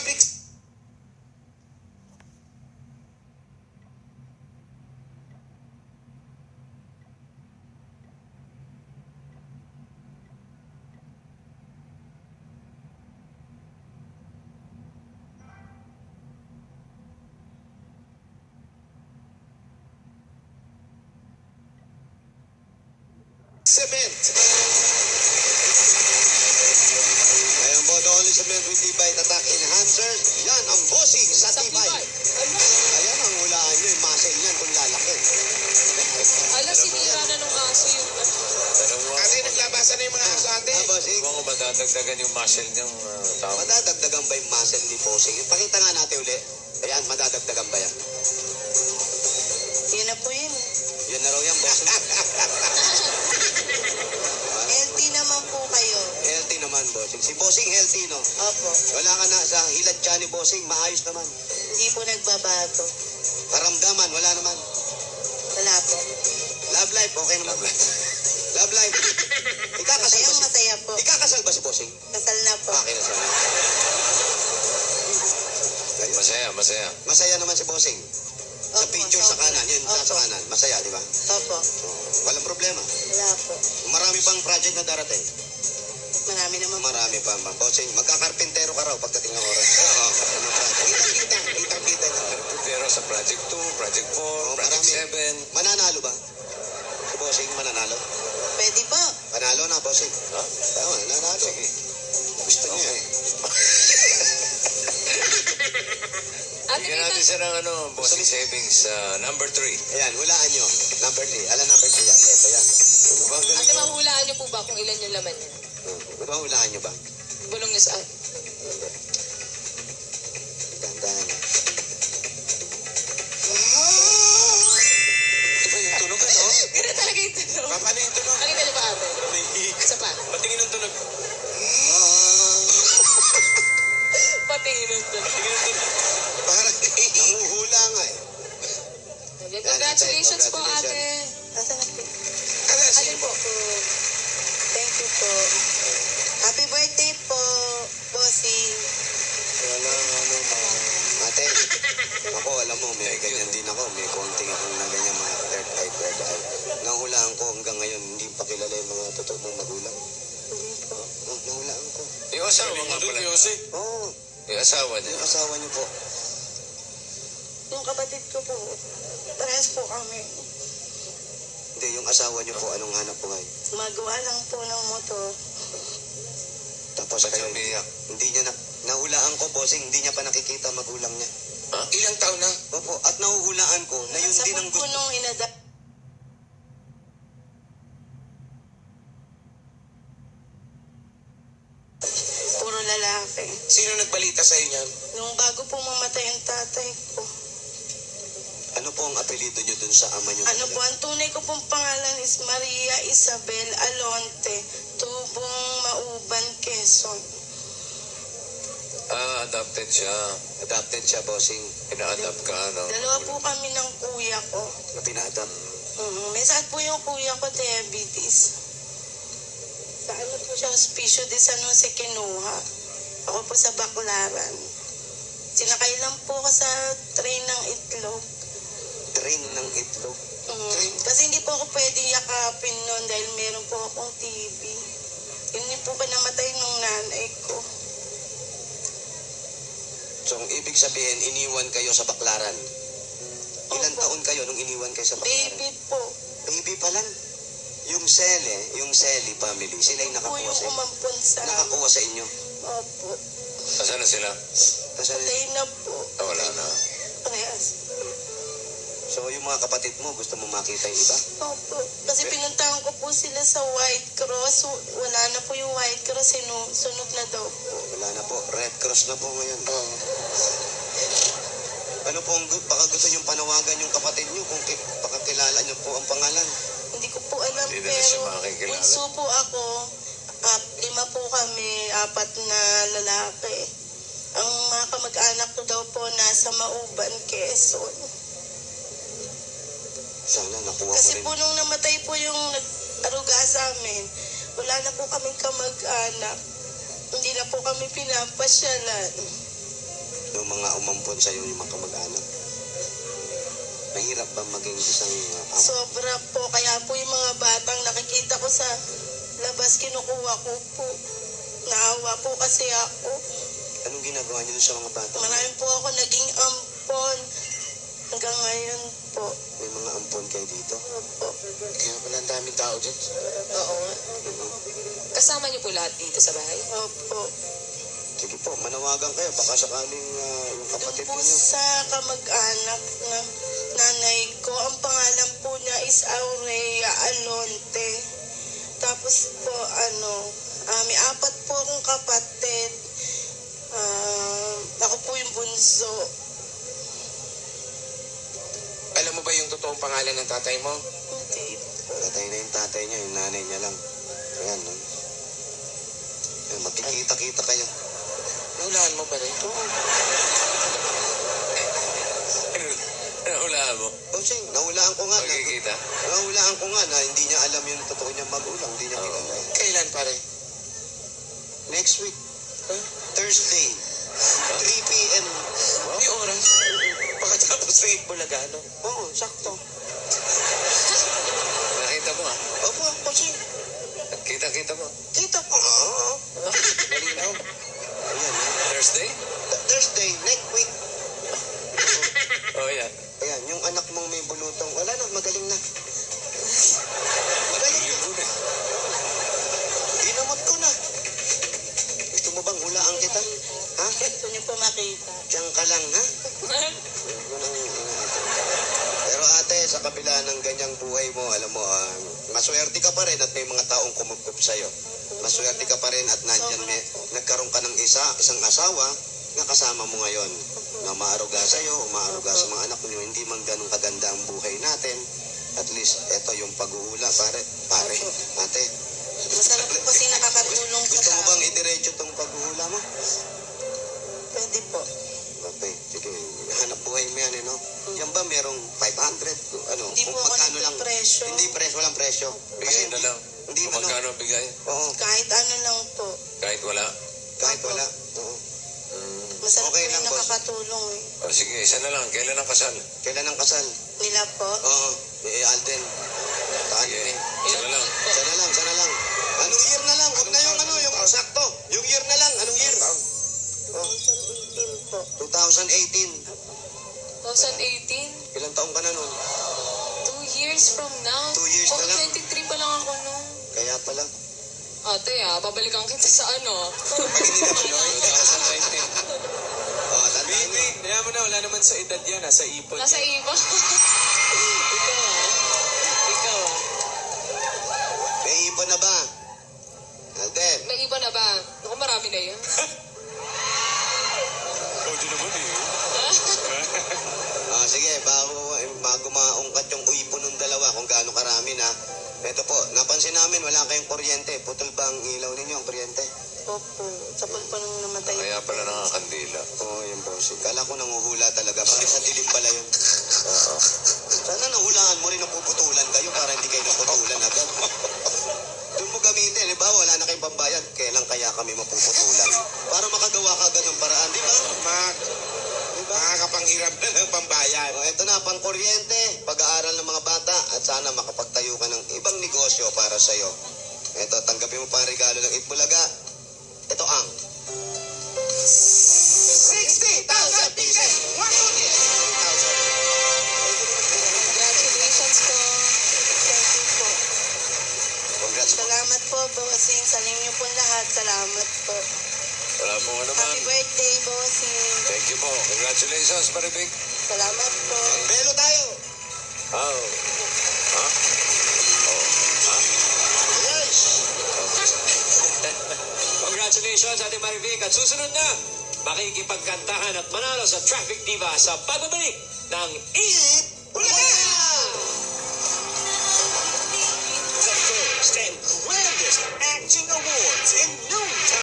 public cement. Ayan po, the only cement with Tibay attack enhancers. Yan ang bossing sa Tibay. Ayan ang hulaan nyo, yung muscle niyan kung lalaki. Ala, sinira na nung aso yung Ate, naglabasan na yung mga aso, ate. Hindi ko madadagdagan yung muscle niyang tao. Madadagdagan ba yung muscle ni bossing? Pakita nga natin uli. Ayan, madadagdagan ba yan? Yun na po yun. Yan na raw yan, bossing. Healthy naman po kayo. Healthy naman, bossing. Si bossing healthy, no? Opo. Wala ka na sa hilad siya ni bossing, maayos naman. Hindi po nagbabago. Karamdaman, wala naman. Wala po. Love life, okay naman. Love life. Ikakasal ba si... Masaya po. Ikakasal ba si bossing? Kasal na po. Okay na siya. Ayun. Masaya. Masaya naman si bossing. Sa Opo, picture sa opo. kanan, yun sa Opo. kanan. Masaya, di ba? Opo. Walang problema. Wala po. Marami pang project na darating. Marami naman po. Marami pa, ma'am. Bossing, magkakarpintero ka raw pagdating ng oras. Oo. Kitang-kita na. Pero sa Project 2, Project 4, Project marami. 7. Mananalo ba? Si bossing, mananalo? Pwede po. Panalo na, bossing. Ha? Tama, nanalo. Sige. Gusto niya. Okay. Ate, Bigyan natin siya ng bossing savings number 3. Ayan, hulaan nyo. Number 3. Alam number 3 yan. Ito yan. ate, mahulaan niyo po ba kung ilan yung laman niya? Hulaan nyo ba? Bulong niya sa... Dandahan. Ito ba yung tunog, ano? Ganun talaga yung tunog. Paano yung tunog? Nakita niyo ba, ate? Isa pa. Patingin ng tunog. Patingin yung tunog. Parang nanguhula nga eh. Congratulations po, ate. Asan na po? Alin po? Thank you po. Happy birthday po, bossing. Wala ate, ako alam mo, may ganyan din ako. May konting akong na ganyan mga third eye. Nahulaan ko hanggang ngayon, hindi pa kilala yung mga totoo mong magulang. Hindi po. Nahulaan ko. Yung asawa nga pala. Oo, Yung asawa niya. yung asawa niyo po. Yung kapatid ko po, parehas po kami. Hindi, yung asawa niyo po, anong hanap buhay? Magawa lang po ng motor. Tapos Ba't kayo, siya umiyak? hindi niya nahulaan ko, bossing, hindi niya pa nakikita magulang niya. Ilang taon na? Opo, at nahuhulaan ko na yun din ang Sabon po gusto. nung inada. Puro lalaki. Sino nagbalita sa inyo yan? Nung bago po mamatay ang tatay ko. Ano po ang apelido niyo dun sa ama niyo? Ano po, ang tunay ko pong pangalan is Maria Isabel Alonte, Tubong Mauban, Quezon. Adopted siya. Adopted siya, bossing. Ina-adopt ka, no? Dalawa po kami ng kuya ko. Na pina-adopt. May sakit po yung kuya ko, diabetes. Sa ano po siya, Hospicio de San Jose, kinuha. Ako po sa Baclaran. Sinakay lang po ako sa train ng itlog. Train ng itlog. Kasi hindi po ako pwede yakapin noon dahil meron po akong TB. Yun din po namatay nung nanay ko. So, ang ibig sabihin, iniwan kayo sa Baclaran. Ilan Opo. taon kayo nung iniwan kayo sa Baclaran? Baby po. Baby pa lang. Yung Sely family, sila yung Po nakakuha yung sa inyo. umampon sa Nakakuha sa inyo. Opo. Asan na sila? Kasi, Patay na po. Wala na. Parehas. so, yung mga kapatid mo, gusto mo makita yung iba? Opo. Kasi pinuntahan ko po sila sa White Cross. Wala na po yung White Cross. Sunod na daw po. Wala na po. Red Cross na po ngayon. Ano po, baka gusto niyong panawagan yung kapatid niyo kung baka kilala niyo po ang pangalan. Hindi ko po alam, Hindi na siya pero makikilala. bunso po ako. 5 po kami, 4 na lalaki. Ang mga kamag-anak ko daw po nasa Mauban, Quezon. Sana nakuha mo Kasi rin. po nung namatay po yung nag-aruga sa amin, wala na po kaming kamag-anak. Hindi na po kami pinapasyalan. Yung mga umampon sa'yo, yung mga kamag-anak. Mahirap ba maging isang ama? Sobra po. Kaya po yung mga batang nakikita ko sa labas, kinukuha ko po. Naawa po kasi ako. Anong ginagawa niyo dun sa mga bata? Marami po ako naging ampon. Hanggang ngayon po. May mga ampon kayo dito? Opo. Kaya pala ang daming tao dyan. Oo nga. Kasama niyo po lahat dito sa bahay? Opo. Sige po, manawagan kayo. Baka sakaling yung Doon kapatid po ninyo. sa kamag-anak na nanay ko, ang pangalan po niya is Aurea Alonte. Tapos po, may 4 po akong kapatid. Ako po yung bunso. Alam mo ba yung totoong pangalan ng tatay mo? Hindi po. Patay na yung tatay niya, yung nanay niya lang. Ayan, no? Ayan, magkikita-kita kayo. Nahulaan mo ba rin? Nahulaan mo? O, sing, nahulaan ko nga. Magkikita? Nahulaan ko nga na hindi niya alam yung totoo niyang magulang. Hindi niya kilala. Kailan pare? Next week, Thursday, 3 p.m. May oras? Pagkatapos ng Bulaga, no? Oo, sakto. Nakita mo ah. Opo, kasi Kita-kita mo. kita ko. Oo. Malinaw. Ayan, Thursday? Thursday, next week. Oh, yeah. Ayan, yung anak mong may bulutong, wala na, magaling na. Magaling na. Ginamot ko na. Gusto mo bang hulaan kita? Ha? Gusto niyo po makita. Diyan ka lang, ha? Yun ang inaatid. Pero ate, sa kabila ng ganyang buhay mo, alam mo, maswerte ka pa rin at may mga taong kumupkup sa'yo. Maswerte ka pa rin at nagkaroon ka ng isang asawa na kasama mo ngayon. Na maaruga sa'yo, umaaruga sa mga anak mo, hindi man ganun kaganda ang buhay natin. At least, eto yung pag-uula, pare, ate. Masarap po kasi nakakatulong po Gusto sa mo bang idiretso tong pag-uula mo? Pwede po. Okay, sige. Hanap buhay mo yan, no? Yan ba merong 500? Ano? Hindi po kung ako magkano lang? nagpipresyo. Hindi presyo, walang presyo. Bigay na lang. Hindi Kung ano? magkano bigay? Oo, Kahit ano lang po. Kahit wala. kahit wala. Oo. Masarap Okay po lang, yung boss. nakakatulong eh. O sige, isa na lang. Kailan ang kasal? Kailan ang kasal? Nila po. Oo, Alden. Sige, isa na lang. Sana lang. Anong year na lang? Huwag na yung sakto. Yung year na lang. Anong year? 2018 po. 2018. 2018? Ilang taong ka na nun? 2 years from now? 2 years na lang. 23 pa lang ako nun. Kaya pala. Ate babalikan kita sa ano? Pag hindi na tuloy. 2019. Oo, tandaan mo. Kaya mo na, wala naman sa edad yan, nasa ipon. Nasa iba. Ikaw ah. May ipon na ba? Alden. May iba na ba? Ako marami na yun. Pwede naman eh. Sige, bago maungkat yung ipon ng dalawa kung gaano karami na. Ito po, napansin namin wala kayong kuryente. Putol ba ang ilaw ninyo, ang kuryente? Opo. Sa po nung namatay. Kaya pala nakakandila. Oo, yung boss. Kala ko nanguhula talaga. Bakit sa dilim pala yun? Oo. Sana nahulaan mo rin na puputulan kayo para hindi kayo naputulan agad. Doon mo gamitin. Di ba, wala na kayong pambayad. Kailan kaya kami mapuputulan? Para makagawa ka agad ng paraan. Di ba? Makakapanghiram na ng pambayan. O, ito na, pang kuryente, pag-aaral ng mga bata, at sana makapagtayo ka ng ibang negosyo para sa'yo. Ito, tanggapin mo pa ang regalo ng Itbulaga. Ito ang 60,000 pieces! 1,000! Congratulations po. Thank you po. Congrats po. Salamat po, bossing. Sa inyo po lahat. Salamat po. Wala po naman. Happy birthday, bossing. Thank you po. Congratulations, Maribig. Salamat po. Belo tayo! Oh. Ha? Yes! Congratulations, Ate Marivic. At susunod na, makikipagkantahan at manalo sa Traffic Diva sa pagbabalik ng Eat! Bulaga!